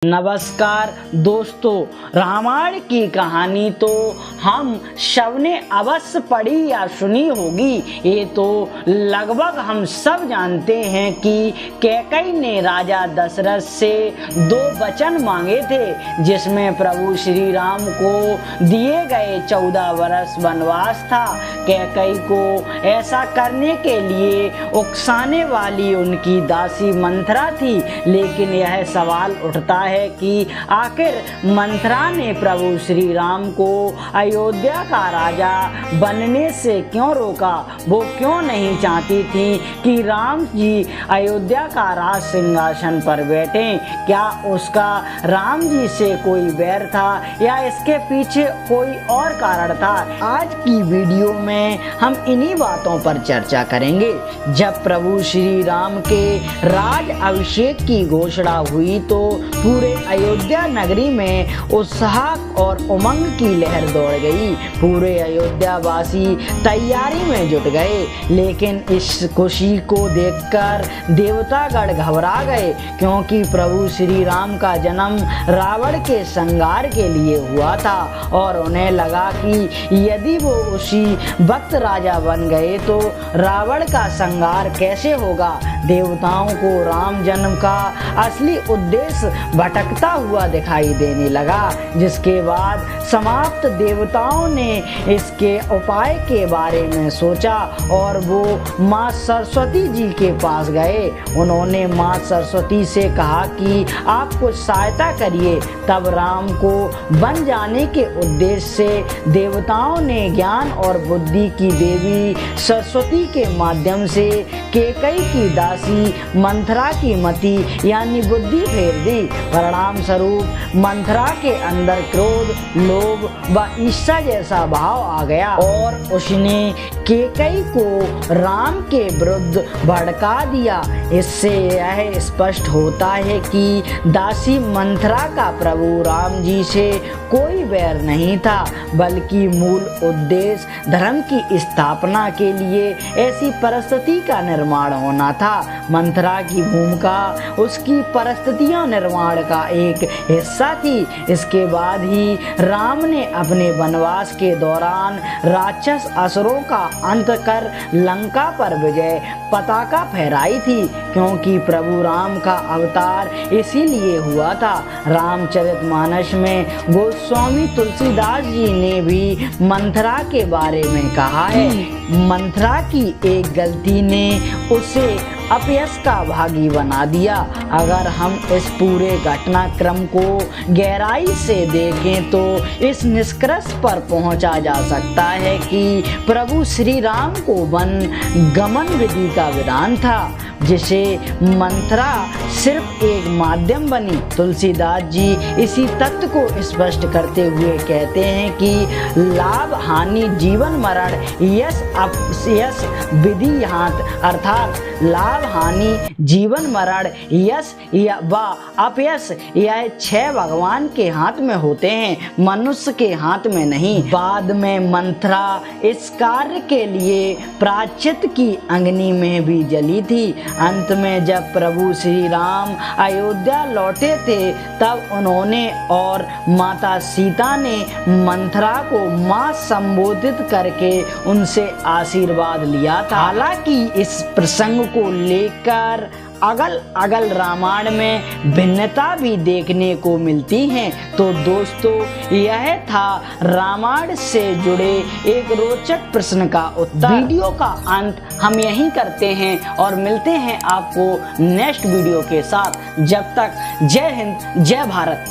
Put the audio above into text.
नमस्कार दोस्तों, रामायण की कहानी तो हम सबने अवश्य पढ़ी या सुनी होगी। ये तो लगभग हम सब जानते हैं कि कैकेयी ने राजा दशरथ से 2 वचन मांगे थे, जिसमें प्रभु श्री राम को दिए गए 14 वर्ष वनवास था। कैकेयी को ऐसा करने के लिए उकसाने वाली उनकी दासी मंथरा थी, लेकिन यह सवाल उठता है कि आखिर मंथरा ने प्रभु श्री राम को अयोध्या का राजा बनने से क्यों रोका। वो क्यों नहीं चाहती थी कि राम जी अयोध्या का राज सिंहासन पर बैठें। क्या उसका राम जी से कोई वैर था या इसके पीछे कोई और कारण था। आज की वीडियो में हम इन्हीं बातों पर चर्चा करेंगे। जब प्रभु श्री राम के राज अभिषेक की घोषणा हुई तो पूरे अयोध्या नगरी में उत्साह और उमंग की लहर दौड़ गई। पूरे अयोध्या वासी तैयारी में जुट गए, लेकिन इस खुशी को देखकर देवतागण घबरा गए, क्योंकि प्रभु श्री राम का जन्म रावण के संहार के लिए हुआ था और उन्हें लगा कि यदि वो उसी वक्त राजा बन गए तो रावण का संहार कैसे होगा। देवताओं को राम जन्म का असली उद्देश्य भटकता हुआ दिखाई देने लगा, जिसके बाद समाप्त देवताओं ने इसके उपाय के बारे में सोचा और वो माँ सरस्वती जी के पास गए। उन्होंने माँ सरस्वती से कहा कि आप कुछ सहायता करिए। तब राम को बन जाने के उद्देश्य से देवताओं ने ज्ञान और बुद्धि की देवी सरस्वती के माध्यम से कैकेयी की दासी मंथरा की मति यानी बुद्धि फेर दी। परिणाम स्वरूप मंथरा के अंदर क्रोध, लोभ व ईर्ष्या जैसा भाव आ गया और उसने कैकेयी को राम के विरुद्ध भड़का दिया। इससे यह स्पष्ट होता है कि दासी मंथरा का प्रभु राम जी से कोई वैर नहीं था, बल्कि मूल उद्देश्य धर्म की स्थापना के लिए ऐसी परिस्थिति का निर्माण होना था। मंथरा की भूमिका उसकी परिस्थितियों निर्माण का एक हिस्सा थी। इसके बाद ही राम ने अपने वनवास के दौरान राक्षस असुरों का अंत कर लंका पर विजय पताका फहराई थी, क्योंकि प्रभु राम का अवतार इसीलिए हुआ था। रामचरितमानस में गोस्वामी तुलसीदास जी ने भी मंथरा के बारे में कहा है, मंथरा की एक गलती ने उसे अपयश का भागी बना दिया। अगर हम इस पूरे घटनाक्रम को गहराई से देखें तो इस निष्कर्ष पर पहुंचा जा सकता है कि प्रभु श्री राम को वन गमन विधि का विधान था, जिसे मंथरा सिर्फ एक माध्यम बनी। तुलसीदास जी इसी तथ्य को स्पष्ट करते हुए कहते हैं कि लाभ हानि जीवन मरण यश अपयश विधि हाथ, अर्थात लाभ हानि जीवन मरण यश व अपयश यह 6 भगवान के हाथ में होते हैं, मनुष्य के हाथ में नहीं। बाद में मंथरा इस कार्य के लिए प्रायश्चित की अग्नि में भी जली थी। अंत में जब प्रभु श्री राम अयोध्या लौटे थे तब उन्होंने और माता सीता ने मंथरा को माँ संबोधित करके उनसे आशीर्वाद लिया था। हालांकि इस प्रसंग को लेकर अगल रामायण में भिन्नता भी देखने को मिलती हैं। तो दोस्तों, यह था रामायण से जुड़े एक रोचक प्रश्न का उत्तर। वीडियो का अंत हम यहीं करते हैं और मिलते हैं आपको नेक्स्ट वीडियो के साथ। जब तक जय हिंद, जय भारत।